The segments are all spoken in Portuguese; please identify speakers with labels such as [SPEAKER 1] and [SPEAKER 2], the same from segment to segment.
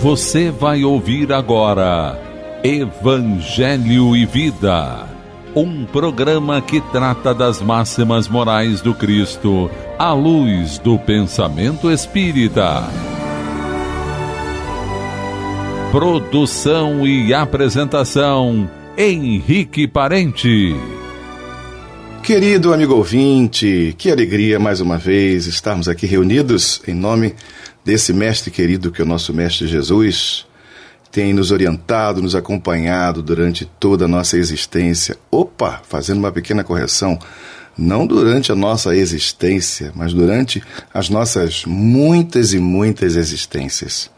[SPEAKER 1] Você vai ouvir agora Evangelho e Vida, um programa que trata das máximas morais do Cristo à luz do pensamento espírita. Produção e apresentação, Henrique Parente.
[SPEAKER 2] Querido amigo ouvinte, que alegria mais uma vez estarmos aqui reunidos em nome desse mestre querido que é o nosso mestre Jesus tem nos orientado, nos acompanhado durante toda a nossa existência. Fazendo uma pequena correção, não durante a nossa existência, mas durante as nossas muitas e muitas existências.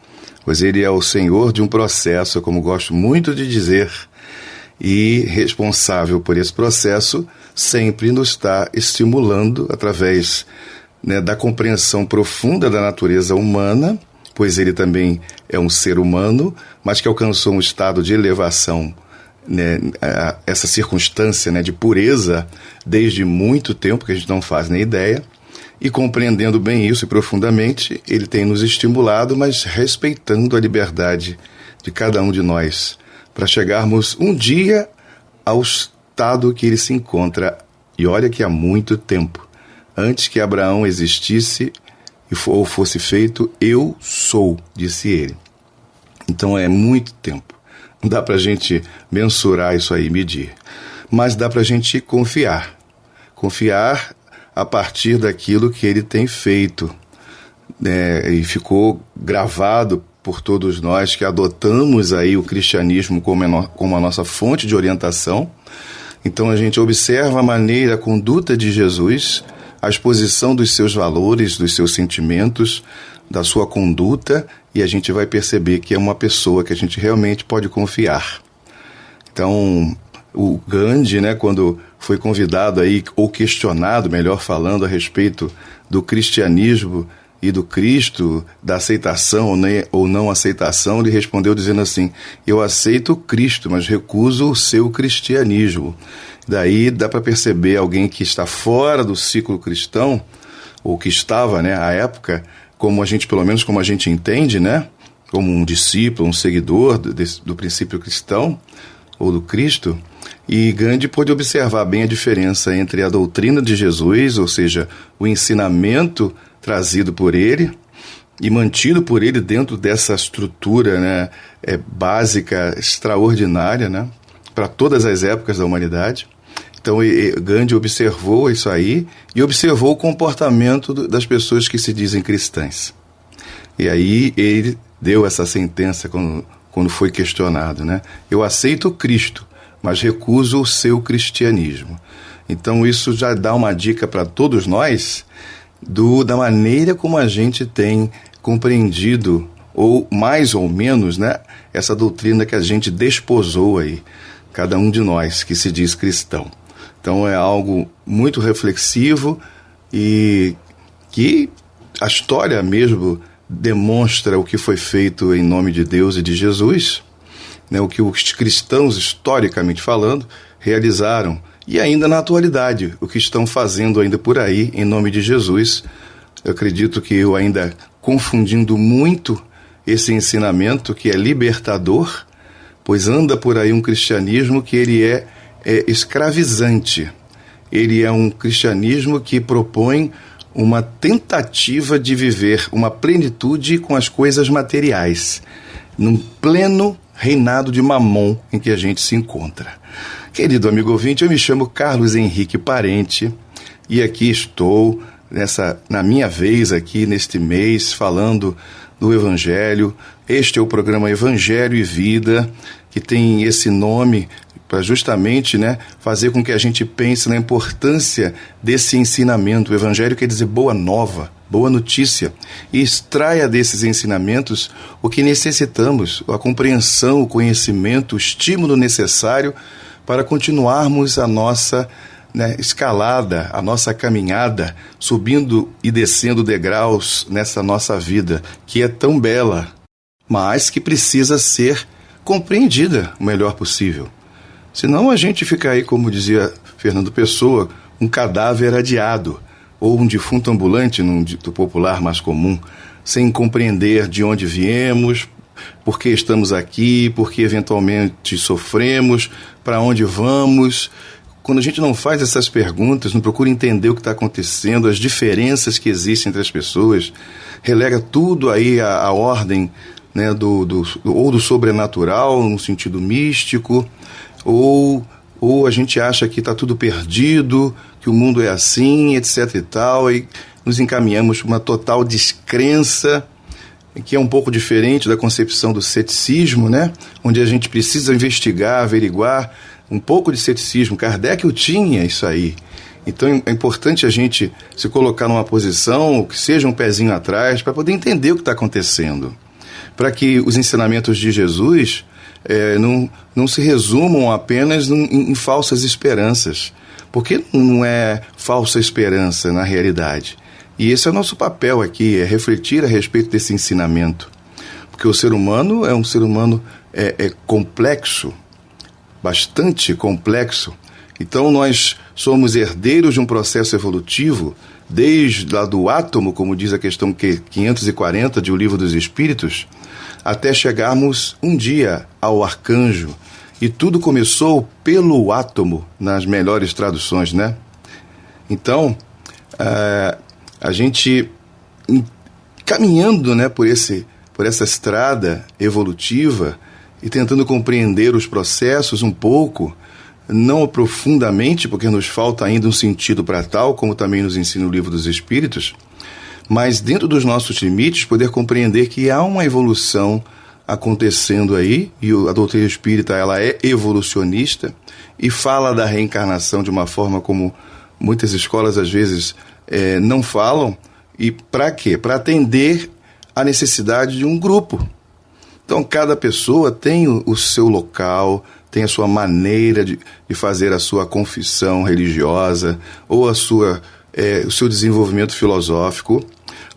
[SPEAKER 2] Pois ele é o Senhor de um processo, como gosto muito de dizer, e responsável por esse processo sempre nos está estimulando através da compreensão profunda da natureza humana, pois ele também é um ser humano, mas que alcançou um estado de elevação, essa circunstância de pureza desde muito tempo, que a gente não faz nem ideia, e compreendendo bem isso e profundamente, ele tem nos estimulado, mas respeitando a liberdade de cada um de nós, para chegarmos um dia ao estado que ele se encontra, e olha que há muito tempo, antes que Abraão existisse ou fosse feito, eu sou, disse ele. Então é muito tempo. Não dá para a gente mensurar isso aí, medir. Mas dá para a gente confiar. Confiar a partir daquilo que ele tem feito. E ficou gravado por todos nós que adotamos aí o cristianismo como a nossa fonte de orientação. Então a gente observa a maneira, a conduta de Jesus, a exposição dos seus valores, dos seus sentimentos, da sua conduta, e a gente vai perceber que é uma pessoa que a gente realmente pode confiar. Então, o Gandhi, quando foi convidado aí, ou questionado, melhor falando, a respeito do cristianismo e do Cristo, da aceitação ou não aceitação, ele respondeu dizendo assim: eu aceito o Cristo, mas recuso o seu cristianismo. Daí dá para perceber alguém que está fora do ciclo cristão, ou que estava, à época, pelo menos como a gente entende, como um discípulo, um seguidor do princípio cristão, ou do Cristo. E Gandhi pôde observar bem a diferença entre a doutrina de Jesus, ou seja, o ensinamento trazido por ele e mantido por ele dentro dessa estrutura básica, extraordinária, para todas as épocas da humanidade. Então Gandhi observou isso aí e observou o comportamento das pessoas que se dizem cristãs. E aí ele deu essa sentença quando foi questionado, eu aceito Cristo, mas recuso o seu cristianismo. Então isso já dá uma dica para todos nós da maneira como a gente tem compreendido, ou mais ou menos, essa doutrina que a gente desposou aí, cada um de nós que se diz cristão. Então é algo muito reflexivo e que a história mesmo demonstra o que foi feito em nome de Deus e de Jesus, o que os cristãos, historicamente falando, realizaram. E ainda na atualidade, o que estão fazendo ainda por aí, em nome de Jesus. Eu acredito que eu ainda confundindo muito esse ensinamento que é libertador, pois anda por aí um cristianismo que ele é escravizante. Ele é um cristianismo que propõe uma tentativa de viver uma plenitude com as coisas materiais, num pleno reinado de Mamon em que a gente se encontra. Querido amigo ouvinte, eu me chamo Carlos Henrique Parente e aqui estou na minha vez aqui neste mês falando do Evangelho. Este é o programa Evangelho e Vida, que tem esse nome para justamente fazer com que a gente pense na importância desse ensinamento. O Evangelho quer dizer boa nova, boa notícia, e extraia desses ensinamentos o que necessitamos, a compreensão, o conhecimento, o estímulo necessário para continuarmos a nossa escalada, a nossa caminhada, subindo e descendo degraus nessa nossa vida, que é tão bela, mas que precisa ser compreendida o melhor possível. Senão a gente fica aí, como dizia Fernando Pessoa, um cadáver adiado, ou um defunto ambulante, num dito popular mais comum, sem compreender de onde viemos, por que estamos aqui, por que eventualmente sofremos, para onde vamos. Quando a gente não faz essas perguntas, não procura entender o que está acontecendo, as diferenças que existem entre as pessoas, relega tudo aí à ordem, né, ou do sobrenatural, no sentido místico, ou a gente acha que está tudo perdido, que o mundo é assim, etc. e tal, e nos encaminhamos para uma total descrença, que é um pouco diferente da concepção do ceticismo, né? Onde a gente precisa investigar, averiguar, um pouco de ceticismo. Kardec tinha isso aí. Então é importante a gente se colocar numa posição que seja um pezinho atrás para poder entender o que está acontecendo. Para que os ensinamentos de Jesus não se resumam apenas em falsas esperanças. Porque não é falsa esperança na realidade. E esse é o nosso papel aqui, é refletir a respeito desse ensinamento. Porque o ser humano é um ser humano complexo, bastante complexo. Então nós somos herdeiros de um processo evolutivo, desde lá do átomo, como diz a questão 540 de O Livro dos Espíritos, até chegarmos um dia ao arcanjo. E tudo começou pelo átomo, nas melhores traduções, né? Então, a gente, caminhando, né, por essa estrada evolutiva e tentando compreender os processos um pouco, não profundamente, porque nos falta ainda um sentido para tal, como também nos ensina o Livro dos Espíritos, mas dentro dos nossos limites, poder compreender que há uma evolução acontecendo aí, e a doutrina espírita ela é evolucionista e fala da reencarnação de uma forma como muitas escolas às vezes não falam. E para quê? Para atender a necessidade de um grupo. Então cada pessoa tem o seu local, tem a sua maneira de fazer a sua confissão religiosa ou o seu desenvolvimento filosófico.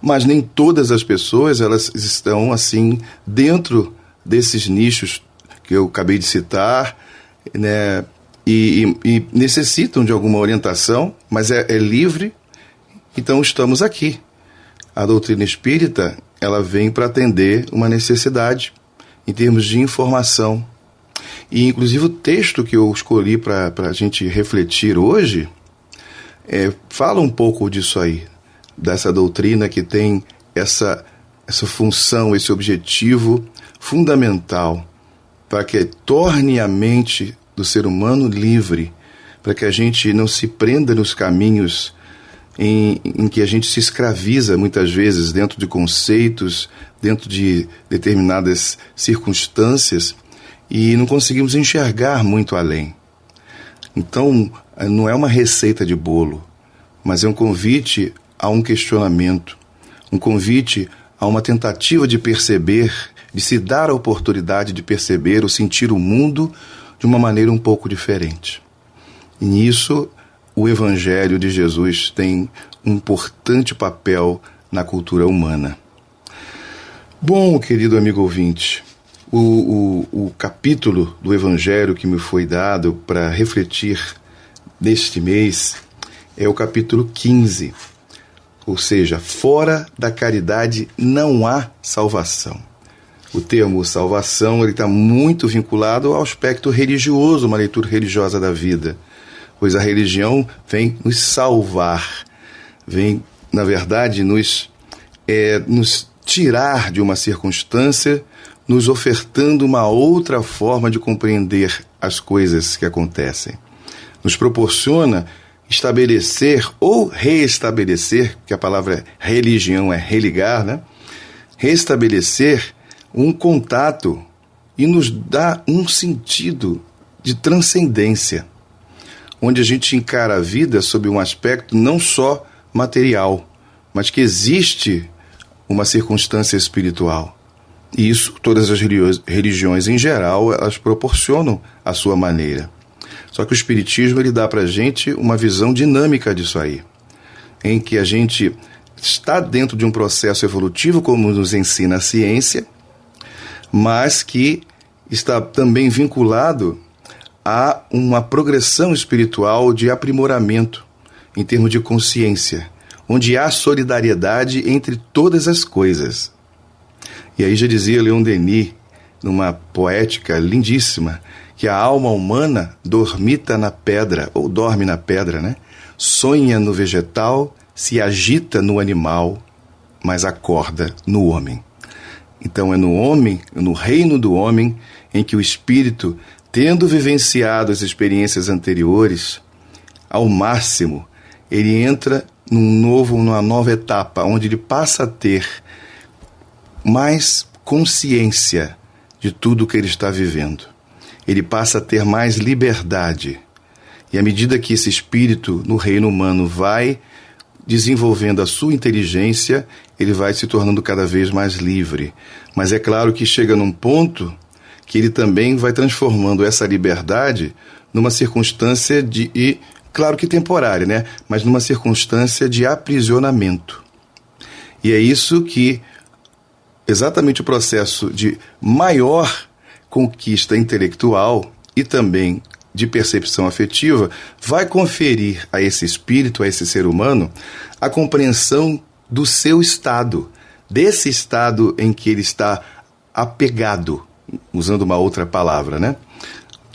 [SPEAKER 2] Mas nem todas as pessoas elas estão assim dentro desses nichos que eu acabei de citar, né, e necessitam de alguma orientação, mas é livre. Então estamos aqui. A doutrina espírita ela vem para atender uma necessidade em termos de informação. E inclusive o texto que eu escolhi para a gente refletir hoje fala um pouco disso aí, dessa doutrina que tem essa função, esse objetivo fundamental para que torne a mente do ser humano livre, para que a gente não se prenda nos caminhos em que a gente se escraviza muitas vezes dentro de conceitos, dentro de determinadas circunstâncias e não conseguimos enxergar muito além. Então, não é uma receita de bolo, mas é um convite a um questionamento, um convite a uma tentativa de perceber, de se dar a oportunidade de perceber ou sentir o mundo de uma maneira um pouco diferente. E nisso, o Evangelho de Jesus tem um importante papel na cultura humana. Bom, querido amigo ouvinte, o capítulo do Evangelho que me foi dado para refletir neste mês é o capítulo 15. Ou seja, fora da caridade não há salvação. O termo salvação está muito vinculado ao aspecto religioso, uma leitura religiosa da vida. Pois a religião vem nos salvar, vem, na verdade, nos tirar de uma circunstância, nos ofertando uma outra forma de compreender as coisas que acontecem. Nos proporciona estabelecer ou reestabelecer, que a palavra religião é religar, né? Restabelecer um contato e nos dá um sentido de transcendência, onde a gente encara a vida sob um aspecto não só material, mas que existe uma circunstância espiritual. E isso, todas as religiões em geral, elas proporcionam a sua maneira. Só que o Espiritismo ele dá para a gente uma visão dinâmica disso aí, em que a gente está dentro de um processo evolutivo, como nos ensina a ciência, mas que está também vinculado a uma progressão espiritual de aprimoramento em termos de consciência, onde há solidariedade entre todas as coisas. E aí já dizia Leon Denis, numa poética lindíssima, que a alma humana dormita na pedra, ou dorme na pedra, né? Sonha no vegetal, se agita no animal, mas acorda no homem. Então é no homem, no reino do homem, em que o espírito, tendo vivenciado as experiências anteriores, ao máximo, ele entra numa nova etapa, onde ele passa a ter mais consciência de tudo que ele está vivendo. Ele passa a ter mais liberdade. E à medida que esse espírito no reino humano vai desenvolvendo a sua inteligência, ele vai se tornando cada vez mais livre. Mas é claro que chega num ponto que ele também vai transformando essa liberdade numa circunstância claro que temporária, né? Mas numa circunstância de aprisionamento. E é isso que exatamente o processo de maior conquista intelectual e também de percepção afetiva vai conferir a esse espírito, a esse ser humano, a compreensão do seu estado, desse estado em que ele está apegado, usando uma outra palavra, né?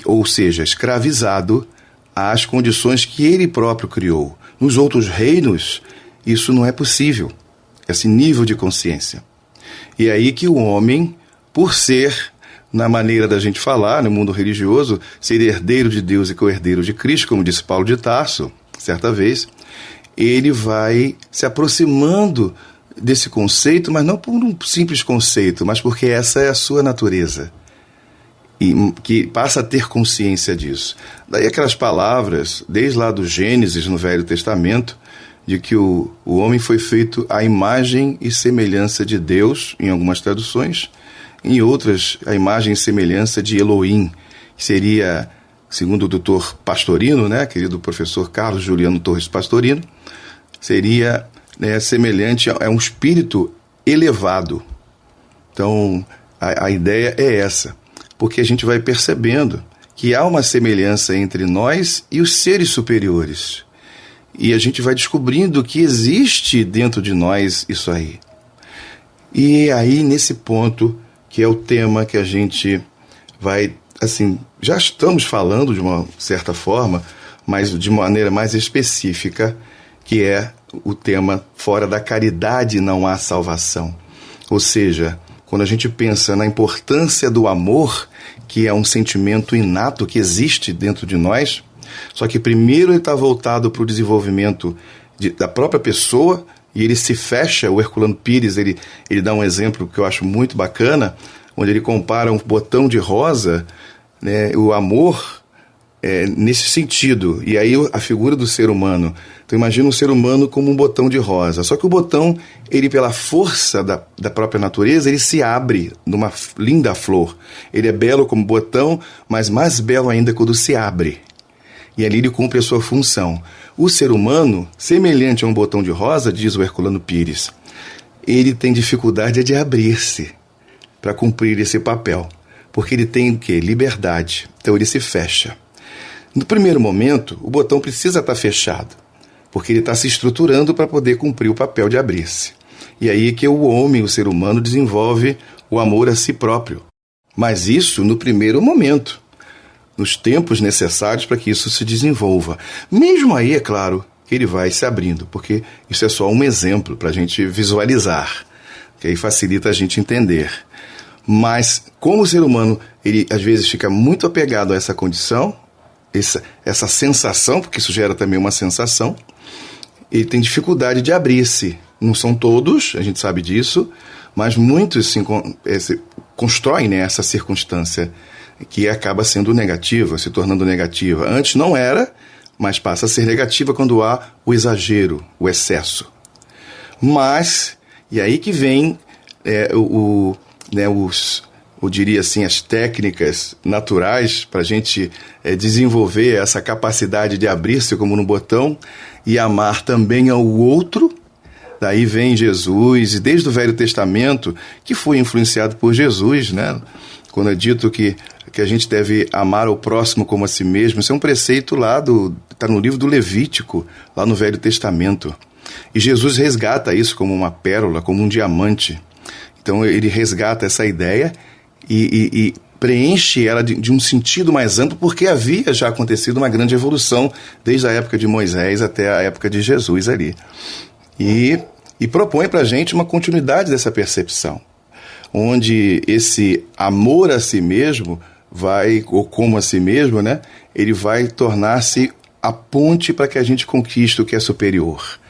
[SPEAKER 2] Ou seja, escravizado às condições que ele próprio criou. Nos outros reinos, isso não é possível, esse nível de consciência. E é aí que o homem, por ser, na maneira da gente falar, no mundo religioso, ser herdeiro de Deus e co-herdeiro de Cristo, como disse Paulo de Tarso, certa vez, ele vai se aproximando desse conceito, mas não por um simples conceito, mas porque essa é a sua natureza, e que passa a ter consciência disso. Daí aquelas palavras, desde lá do Gênesis, no Velho Testamento, de que o homem foi feito à imagem e semelhança de Deus, em algumas traduções, em outras, a imagem e semelhança de Elohim, que seria, segundo o doutor Pastorino, né, querido professor Carlos Juliano Torres Pastorino, seria semelhante a um espírito elevado. Então, a ideia é essa, porque a gente vai percebendo que há uma semelhança entre nós e os seres superiores. E a gente vai descobrindo que existe dentro de nós isso aí. E aí, nesse ponto, que é o tema que a gente vai, assim, já estamos falando de uma certa forma, mas de maneira mais específica, que é o tema fora da caridade não há salvação. Ou seja, quando a gente pensa na importância do amor, que é um sentimento inato que existe dentro de nós, só que primeiro ele está voltado para o desenvolvimento da própria pessoa, e ele se fecha. O Herculano Pires, ele dá um exemplo que eu acho muito bacana, onde ele compara um botão de rosa, né, o amor nesse sentido, e aí a figura do ser humano. Então imagina um ser humano como um botão de rosa, só que o botão, ele pela força da própria natureza, ele se abre numa linda flor. Ele é belo como botão, mas mais belo ainda quando se abre. E ali ele cumpre a sua função. O ser humano, semelhante a um botão de rosa, diz o Herculano Pires, ele tem dificuldade de abrir-se para cumprir esse papel, porque ele tem o quê? Liberdade. Então ele se fecha. No primeiro momento, o botão precisa estar fechado, porque ele está se estruturando para poder cumprir o papel de abrir-se. E aí é que o homem, o ser humano, desenvolve o amor a si próprio. Mas isso no primeiro momento, nos tempos necessários para que isso se desenvolva. Mesmo aí, é claro, que ele vai se abrindo, porque isso é só um exemplo para a gente visualizar, que aí facilita a gente entender. Mas, como o ser humano, ele às vezes fica muito apegado a essa condição, essa sensação, porque isso gera também uma sensação, ele tem dificuldade de abrir-se. Não são todos, a gente sabe disso, mas muitos constroem, né, essa circunstância que acaba sendo negativa, se tornando negativa. Antes não era, mas passa a ser negativa quando há o exagero, o excesso. Mas, e aí que vem eu diria assim, as técnicas naturais para a gente desenvolver essa capacidade de abrir-se como no botão e amar também ao outro. Daí vem Jesus, e desde o Velho Testamento, que foi influenciado por Jesus, né? Quando é dito que a gente deve amar o próximo como a si mesmo. Isso é um preceito está no livro do Levítico, lá no Velho Testamento. E Jesus resgata isso como uma pérola, como um diamante. Então ele resgata essa ideia e preenche ela de um sentido mais amplo, porque havia já acontecido uma grande evolução desde a época de Moisés até a época de Jesus ali. E propõe para a gente uma continuidade dessa percepção, onde esse amor a si mesmo ou como a si mesmo, né, ele vai tornar-se a ponte para que a gente conquiste o que é superior.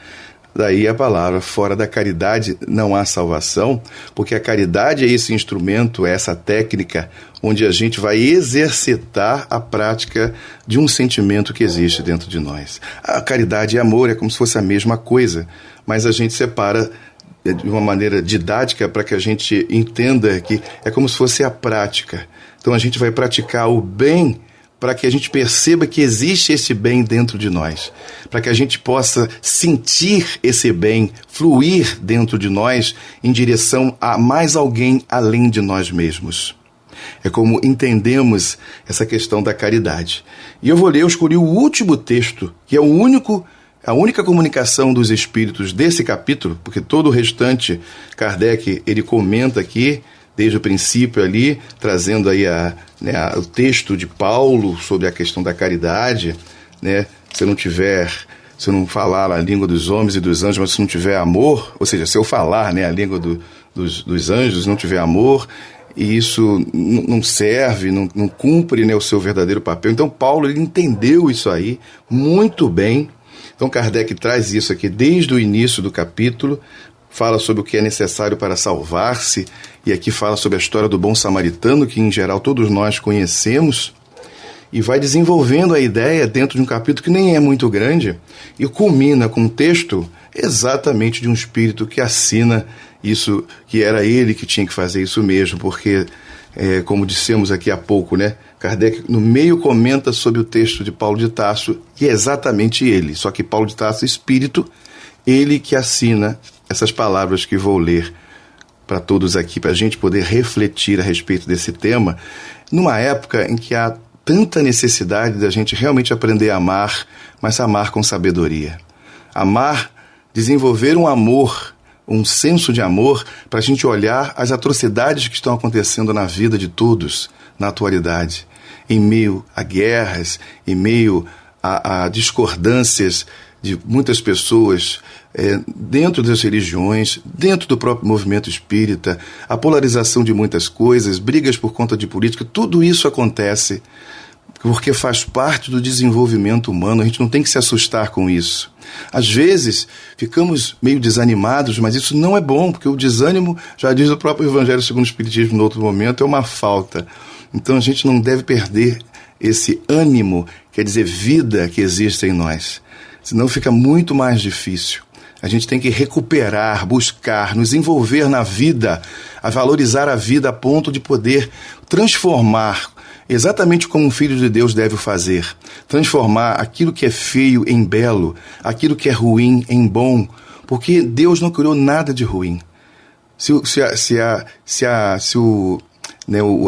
[SPEAKER 2] Daí a palavra, fora da caridade não há salvação, porque a caridade é esse instrumento, é essa técnica onde a gente vai exercitar a prática de um sentimento que existe dentro de nós. A caridade e amor é como se fosse a mesma coisa, mas a gente separa de uma maneira didática para que a gente entenda que é como se fosse a prática. Então a gente vai praticar o bem para que a gente perceba que existe esse bem dentro de nós, para que a gente possa sentir esse bem fluir dentro de nós em direção a mais alguém além de nós mesmos. É como entendemos essa questão da caridade. E eu escolhi o último texto, que é a única comunicação dos espíritos desse capítulo, porque todo o restante, Kardec, ele comenta aqui, desde o princípio ali, trazendo aí o texto de Paulo sobre a questão da caridade, né? Se eu não falar a língua dos homens e dos anjos, mas se não tiver amor, ou seja, se eu falar, né, a língua dos anjos, não tiver amor, e isso não serve, não cumpre, né, o seu verdadeiro papel. Então Paulo, ele entendeu isso aí muito bem. Então Kardec traz isso aqui desde o início do capítulo, fala sobre o que é necessário para salvar-se, e aqui fala sobre a história do bom samaritano, que em geral todos nós conhecemos, e vai desenvolvendo a ideia dentro de um capítulo que nem é muito grande, e culmina com um texto exatamente de um espírito que assina isso, que era ele que tinha que fazer isso mesmo, porque, como dissemos aqui há pouco, né, Kardec no meio comenta sobre o texto de Paulo de Tarso, e é exatamente ele, só que Paulo de Tarso, espírito, ele que assina essas palavras que vou ler para todos aqui, para a gente poder refletir a respeito desse tema, numa época em que há tanta necessidade da gente realmente aprender a amar, mas amar com sabedoria. Amar, desenvolver um amor, um senso de amor, para a gente olhar as atrocidades que estão acontecendo na vida de todos, na atualidade, em meio a guerras, em meio a discordâncias de muitas pessoas, dentro das religiões, dentro do próprio movimento espírita, a polarização de muitas coisas, brigas por conta de política, tudo isso acontece porque faz parte do desenvolvimento humano, a gente não tem que se assustar com isso. Às vezes, ficamos meio desanimados, mas isso não é bom, porque o desânimo, já diz o próprio Evangelho segundo o Espiritismo no outro momento, é uma falta. Então a gente não deve perder esse ânimo, quer dizer, vida que existe em nós. Senão fica muito mais difícil. A gente tem que recuperar, buscar, nos envolver na vida, a valorizar a vida a ponto de poder transformar, exatamente como um filho de Deus deve fazer, transformar aquilo que é feio em belo, aquilo que é ruim em bom, porque Deus não criou nada de ruim.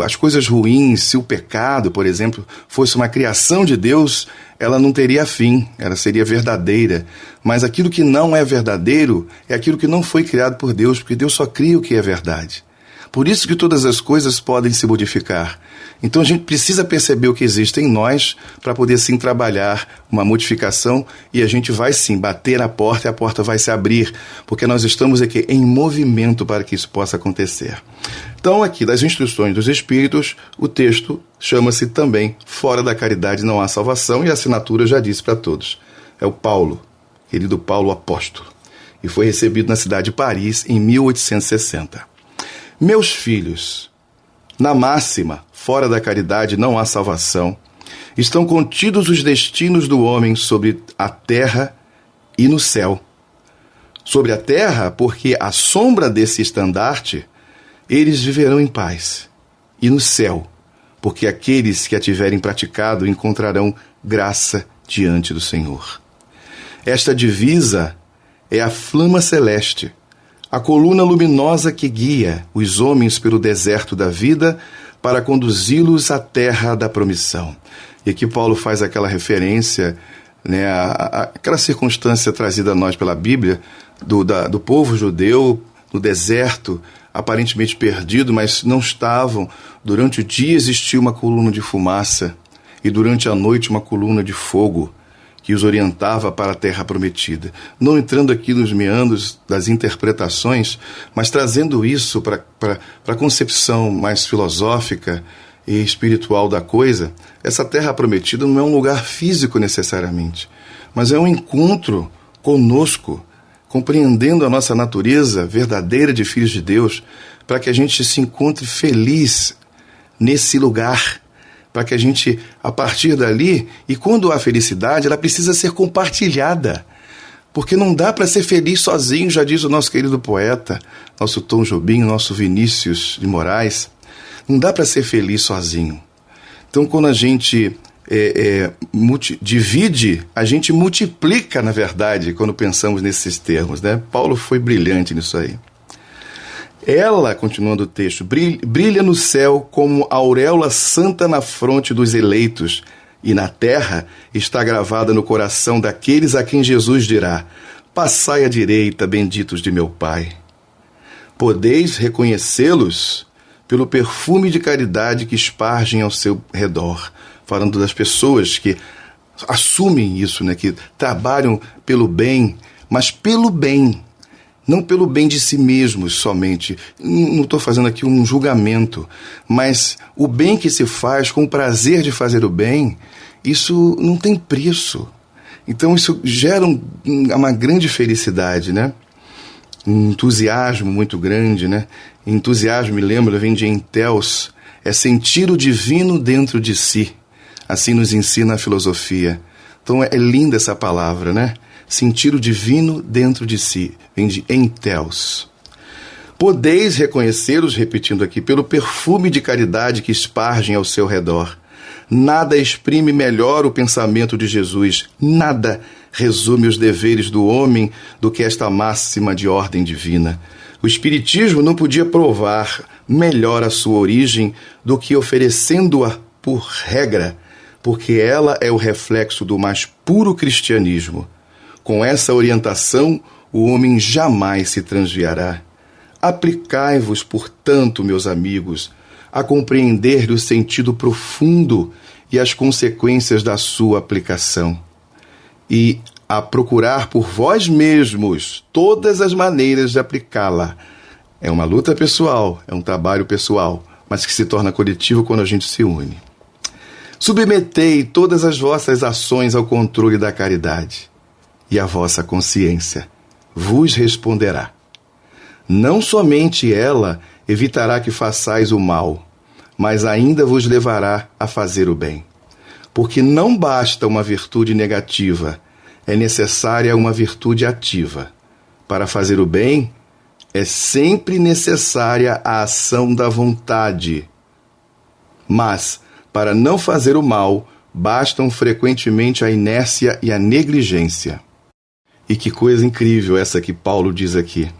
[SPEAKER 2] As coisas ruins, se o pecado, por exemplo, fosse uma criação de Deus, ela não teria fim, ela seria verdadeira. Mas aquilo que não é verdadeiro é aquilo que não foi criado por Deus, porque Deus só cria o que é verdade. Por isso que todas as coisas podem se modificar. Então a gente precisa perceber o que existe em nós para poder sim trabalhar uma modificação, e a gente vai sim bater na porta e a porta vai se abrir, porque nós estamos aqui em movimento para que isso possa acontecer. Então aqui das instruções dos Espíritos, o texto chama-se também Fora da Caridade Não Há Salvação, e a assinatura já disse para todos. É o Paulo, querido Paulo Apóstolo, e foi recebido na cidade de Paris em 1860. Meus filhos, na máxima, fora da caridade não há salvação, estão contidos os destinos do homem sobre a terra e no céu. Sobre a terra, porque à sombra desse estandarte, eles viverão em paz. E no céu, porque aqueles que a tiverem praticado encontrarão graça diante do Senhor. Esta divisa é a flama celeste, a coluna luminosa que guia os homens pelo deserto da vida para conduzi-los à terra da promissão. E aqui Paulo faz aquela referência, né, aquela circunstância trazida a nós pela Bíblia, do povo judeu no deserto, aparentemente perdidos, mas não estavam. Durante o dia existia uma coluna de fumaça e durante a noite uma coluna de fogo que os orientava para a terra prometida. Não entrando aqui nos meandros das interpretações, mas trazendo isso para a concepção mais filosófica e espiritual da coisa, essa terra prometida não é um lugar físico necessariamente, mas é um encontro conosco, compreendendo a nossa natureza verdadeira de filhos de Deus, para que a gente se encontre feliz nesse lugar, para que a gente, a partir dali, e quando há felicidade, ela precisa ser compartilhada, porque não dá para ser feliz sozinho, já diz o nosso querido poeta, nosso Tom Jobim, nosso Vinícius de Moraes, não dá para ser feliz sozinho. Então, quando a gente divide, a gente multiplica, na verdade, quando pensamos nesses termos, né? Paulo foi brilhante nisso aí. Ela, continuando o texto, brilha no céu como a auréola santa na fronte dos eleitos, e na terra está gravada no coração daqueles a quem Jesus dirá: passai à direita, benditos de meu Pai. Podeis reconhecê-los pelo perfume de caridade que espargem ao seu redor. Falando das pessoas que assumem isso, né, que trabalham pelo bem, mas pelo bem, não pelo bem de si mesmos somente. Não estou fazendo aqui um julgamento, mas o bem que se faz com o prazer de fazer o bem, isso não tem preço. Então isso gera uma grande felicidade, né? Um entusiasmo muito grande, né? Entusiasmo, me lembra, vem de enteos, é sentir o divino dentro de si. Assim nos ensina a filosofia. Então é linda essa palavra, né? Sentir o divino dentro de si, vem de enteos. Podeis reconhecê-los, repetindo aqui, pelo perfume de caridade que espargem ao seu redor. Nada exprime melhor o pensamento de Jesus, nada resume os deveres do homem do que esta máxima de ordem divina. O Espiritismo não podia provar melhor a sua origem do que oferecendo-a por regra, porque ela é o reflexo do mais puro cristianismo. Com essa orientação, o homem jamais se transviará. Aplicai-vos, portanto, meus amigos, a compreender o sentido profundo e as consequências da sua aplicação, e a procurar por vós mesmos todas as maneiras de aplicá-la. É uma luta pessoal, é um trabalho pessoal, mas que se torna coletivo quando a gente se une. Submetei todas as vossas ações ao controle da caridade, e a vossa consciência vos responderá. Não somente ela evitará que façais o mal, mas ainda vos levará a fazer o bem. Porque não basta uma virtude negativa, é necessária uma virtude ativa. Para fazer o bem, é sempre necessária a ação da vontade. Mas, para não fazer o mal, bastam frequentemente a inércia e a negligência. E que coisa incrível essa que Paulo diz aqui.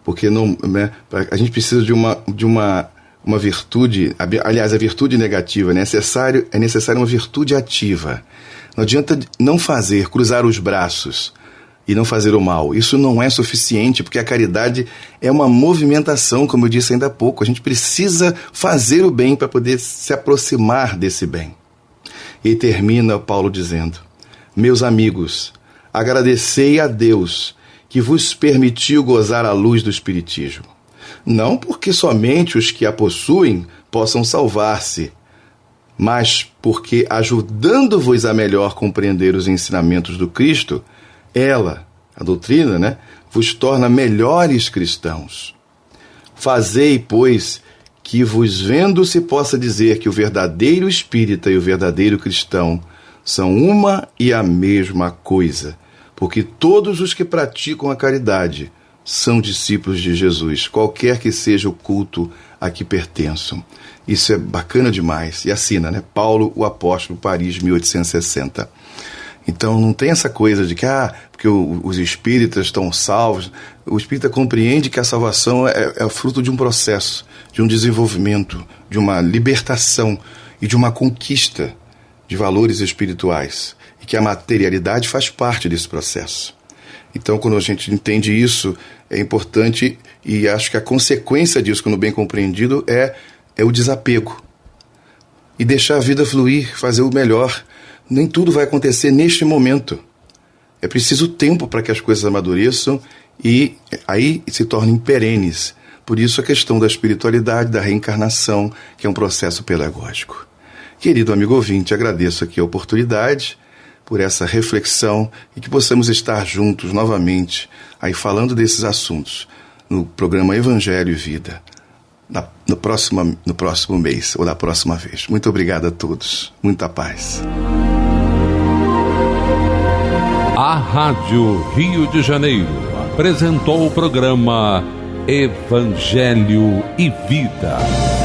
[SPEAKER 2] Porque não, né, a gente precisa de uma virtude, aliás, a virtude negativa, né? É necessário uma virtude ativa. Não adianta não fazer, cruzar os braços e não fazer o mal. Isso não é suficiente, porque a caridade é uma movimentação, como eu disse ainda há pouco. A gente precisa fazer o bem para poder se aproximar desse bem. E termina Paulo dizendo: meus amigos, agradecei a Deus que vos permitiu gozar a luz do Espiritismo. Não porque somente os que a possuem possam salvar-se, mas porque, ajudando-vos a melhor compreender os ensinamentos do Cristo, ela, a doutrina, né, vos torna melhores cristãos. Fazei, pois, que vos vendo se possa dizer que o verdadeiro espírita e o verdadeiro cristão são uma e a mesma coisa, porque todos os que praticam a caridade são discípulos de Jesus, qualquer que seja o culto a que pertençam. Isso é bacana demais. E assina, né? Paulo, o Apóstolo, Paris, 1860. Então não tem essa coisa de que porque os espíritas estão salvos. O espírita compreende que a salvação é fruto de um processo, de um desenvolvimento, de uma libertação e de uma conquista de valores espirituais. E que a materialidade faz parte desse processo. Então, quando a gente entende isso, é importante, e acho que a consequência disso, quando bem compreendido, é o desapego. E deixar a vida fluir, fazer o melhor. Nem tudo vai acontecer neste momento. É preciso tempo para que as coisas amadureçam e aí se tornem perenes. Por isso a questão da espiritualidade, da reencarnação, que é um processo pedagógico. Querido amigo ouvinte, agradeço aqui a oportunidade por essa reflexão e que possamos estar juntos novamente aí falando desses assuntos no programa Evangelho e Vida no próximo mês ou da próxima vez. Muito obrigado a todos. Muita paz.
[SPEAKER 1] A Rádio Rio de Janeiro apresentou o programa Evangelho e Vida.